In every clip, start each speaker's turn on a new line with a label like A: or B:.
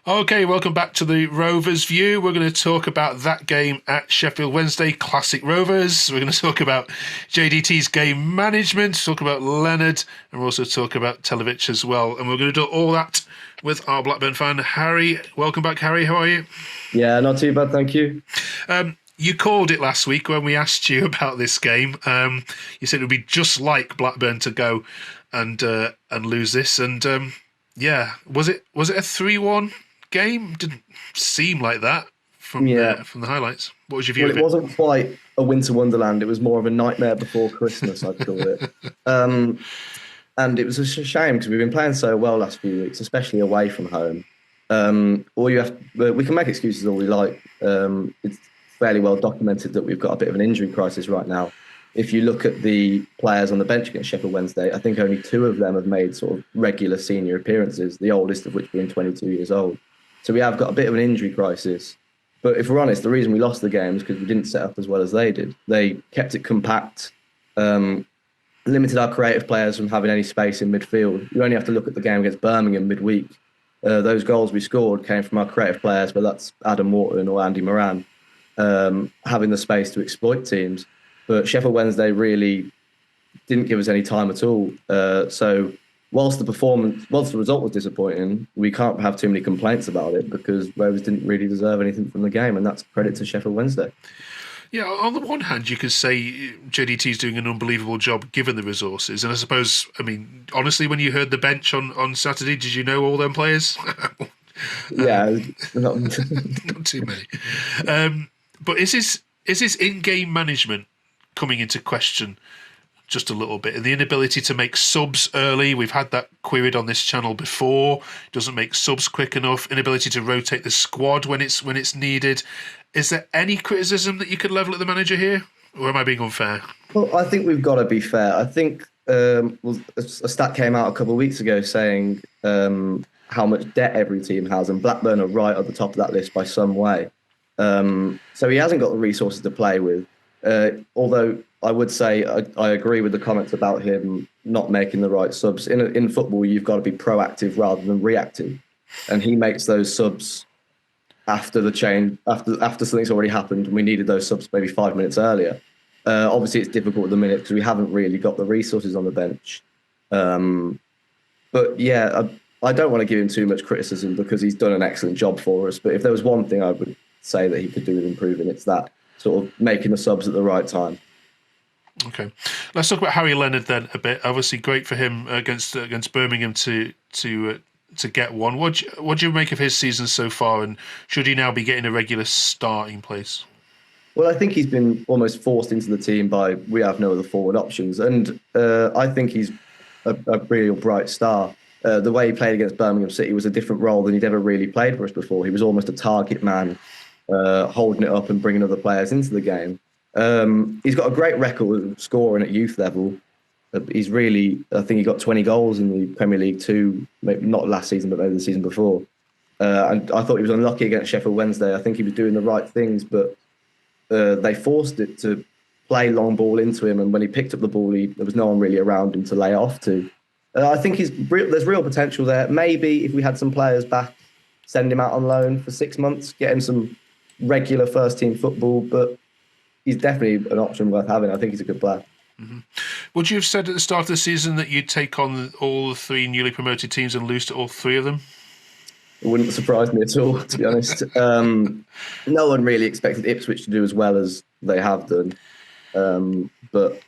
A: Okay, welcome back to the Rovers View. We're going to talk about that game at Sheffield Wednesday, classic Rovers. We're going to talk about JDT's game management, talk about Leonard, and we'll also talk about Televic as well. And we're going to do all that with our Blackburn fan, Harry. Welcome back, Harry. How are you?
B: Yeah, not too bad, thank you.
A: You called it last week when we asked you about this game. You said it would be just like Blackburn to go and lose this. And yeah, was it a 3-1 game? Didn't seem like that from
B: Yeah,
A: the highlights. What was your view
B: well,
A: of
B: it
A: it?
B: wasn't quite a winter wonderland. It was more of a nightmare before Christmas, I'd call it. Um, and it was a shame because we've been playing so well last few weeks, especially away from home. All you have, we can make excuses all we like. It's fairly well documented that we've got a bit of an injury crisis right now. If you look at the players on the bench against Sheffield Wednesday, I think only two of them have made sort of regular senior appearances, the oldest of which being 22 years old. So we have got a bit of an injury crisis. But if we're honest, the reason we lost the game is because we didn't set up as well as they did. They kept it compact, limited our creative players from having any space in midfield. You only have to look at the game against Birmingham midweek. Those goals we scored came from our creative players, whether that's Adam Wharton or Andy Moran, having the space to exploit teams. But Sheffield Wednesday really didn't give us any time at all. So whilst the result was disappointing, we can't have too many complaints about it because Rovers didn't really deserve anything from the game, and that's credit to Sheffield Wednesday.
A: Yeah, on the one hand, you could say JDT is doing an unbelievable job given the resources. And I suppose, I mean, honestly, when you heard the bench on Saturday, did you know all them players?
B: Yeah, not,
A: Not too many. But is this in-game management coming into question just a little bit? And the inability to make subs early, we've had that queried on this channel before. Doesn't make subs quick enough. Inability to rotate the squad when it's needed. Is there any criticism that you could level at the manager here, or am I being unfair?
B: well, I think we've got to be fair. I think a stat came out a couple of weeks ago saying how much debt every team has, and Blackburn are right at the top of that list by some way. So he hasn't got the resources to play with. Although I would say I agree with the comments about him not making the right subs. In football, you've got to be proactive rather than reactive, and he makes those subs after the change, after something's already happened. And we needed those subs maybe 5 minutes earlier. Obviously, it's difficult at the minute because we haven't really got the resources on the bench. But yeah, I don't want to give him too much criticism because he's done an excellent job for us. But if there was one thing I would say that he could do with improving, it's that sort of making the subs at the right time.
A: Okay, let's talk about Harry Leonard then a bit. Obviously, great for him against Birmingham to get one. What do you make of his season so far, and should he now be getting a regular starting place?
B: Well, I think he's been almost forced into the team by we have no other forward options, and I think he's a real bright star. The way he played against Birmingham City was a different role than he'd ever really played for us before. He was almost a target man, holding it up and bringing other players into the game. He's got a great record of scoring at youth level. He's really, I think he got 20 goals in the Premier League too, maybe not last season, but maybe the season before. And I thought he was unlucky against Sheffield Wednesday. I think he was doing the right things, but they forced it to play long ball into him. And when he picked up the ball, there was no one really around him to lay off to. I think there's real potential there. Maybe if we had some players back, send him out on loan for 6 months, get him some regular first team football. But he's definitely an option worth having. I think he's a good player.
A: Mm-hmm. Would you have said at the start of the season that you'd take on all the three newly promoted teams and lose to all three of them?
B: It wouldn't surprise me at all, to be honest. No one really expected Ipswich to do as well as they have done, but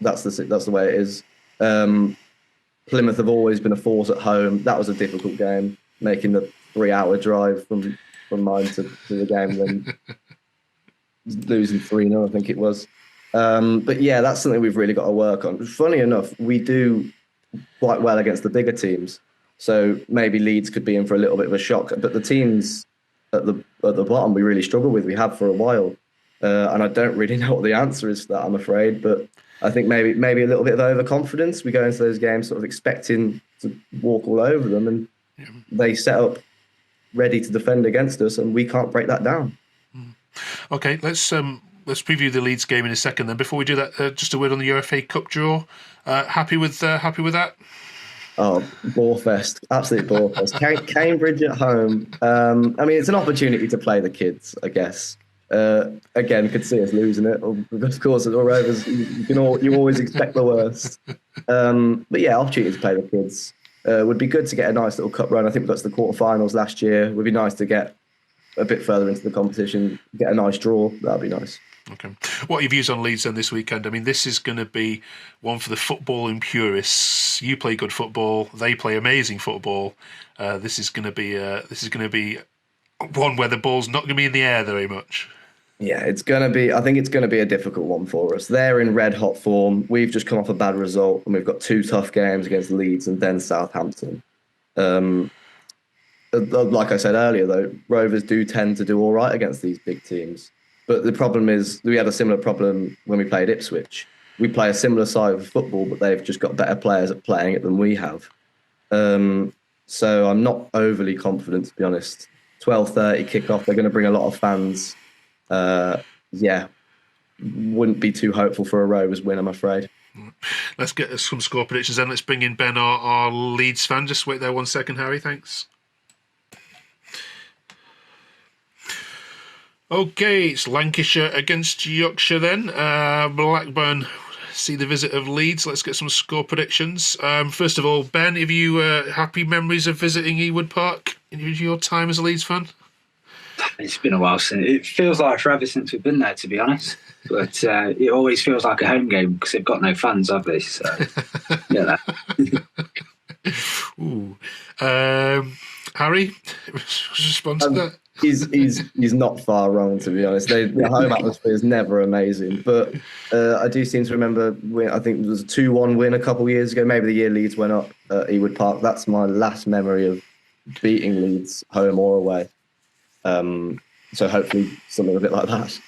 B: that's the way it is. Plymouth have always been a force at home. That was a difficult game, making the 3-hour drive from mine to the game, then losing 3-0, I think it was. But yeah, that's something we've really got to work on. Funny enough, we do quite well against the bigger teams. So maybe Leeds could be in for a little bit of a shock. But the teams at the bottom we really struggle with. We have for a while. And I don't really know what the answer is to that, I'm afraid. But I think maybe a little bit of overconfidence. We go into those games sort of expecting to walk all over them, and they set up ready to defend against us, and we can't break that down.
A: Okay, let's preview the Leeds game in a second. Then before we do that, just a word on the UFA Cup draw. Happy with that?
B: Oh, Borefest, absolute Borefest. Cambridge at home. I mean, it's an opportunity to play the kids, I guess. Again, could see us losing it. Of course, at the Rovers, you always expect the worst. But yeah, opportunity to play the kids. Would be good to get a nice little cup run. I think we got to the quarterfinals last year. Would be nice to get a bit further into the competition, get a nice draw. That'd be nice.
A: Okay. What are your views on Leeds then this weekend? I mean, this is going to be one for the footballing purists. You play good football; they play amazing football. This is going to be one where the ball's not going to be in the air very much.
B: Yeah, it's gonna be. I think it's gonna be a difficult one for us. They're in red hot form. We've just come off a bad result, and we've got two tough games against Leeds and then Southampton. Um, like I said earlier, though, Rovers do tend to do all right against these big teams. But the problem is, we had a similar problem when we played Ipswich. We play a similar side of football, but they've just got better players at playing it than we have. So I'm not overly confident, to be honest. 12:30 kickoff. They're going to bring a lot of fans. Yeah, wouldn't be too hopeful for a Rovers win, I'm afraid.
A: Let's get some score predictions then. Let's bring in Ben, our Leeds fan. Just wait there 1 second, Harry. Thanks. Okay, it's Lancashire against Yorkshire then. Blackburn see the visit of Leeds. Let's get some score predictions. First of all, Ben, have you happy memories of visiting Ewood Park in your time as a Leeds fan?
C: It's been a while since. It feels like forever since we've been there, to be honest. But it always feels like a home game because they've got no fans, have they? So, yeah.
A: Ooh. Harry, respond to that.
B: He's not far wrong, to be honest. The home atmosphere is never amazing, but I do seem to remember I think it was a 2-1 win a couple of years ago, maybe the year Leeds went up at Ewood Park. That's my last memory of beating Leeds, home or away. So hopefully something a bit like that.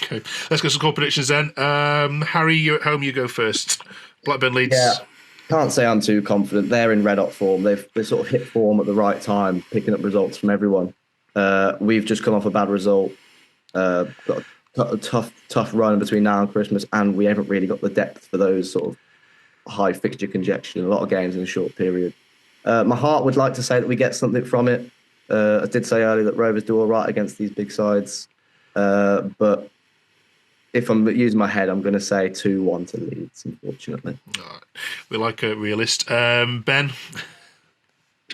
A: Okay, let's go some score predictions then. Harry, you're at home. You go first. Blackburn Leeds.
B: Yeah, can't say I'm too confident. They're in red hot form. They sort of hit form at the right time, picking up results from everyone. We've just come off a bad result. Got a tough run between now and Christmas, and we haven't really got the depth for those sort of high fixture congestion. A lot of games in a short period. My heart would like to say that we get something from it. I did say earlier that Rovers do all right against these big sides, but if I'm using my head, I'm going to say 2-1 to Leeds, unfortunately.
A: All right. We like a realist. Ben?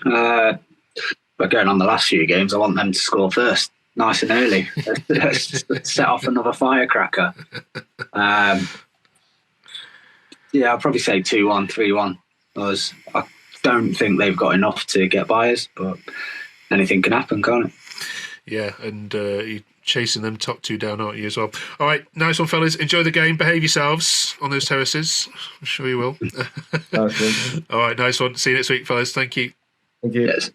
C: But going on the last few games, I want them to score first, nice and early. Let's set off another firecracker. Yeah, I'll probably say 2-1, 3-1. Because I don't think they've got enough to get by us, but anything can happen, can't it?
A: Yeah, and you're chasing them top two down, aren't you, as well? All right, nice one, fellas. Enjoy the game. Behave yourselves on those terraces. I'm sure you will.
B: Nice one.
A: All right, nice one. See you next week, fellas. Thank you.
B: Thank you.
C: Yes.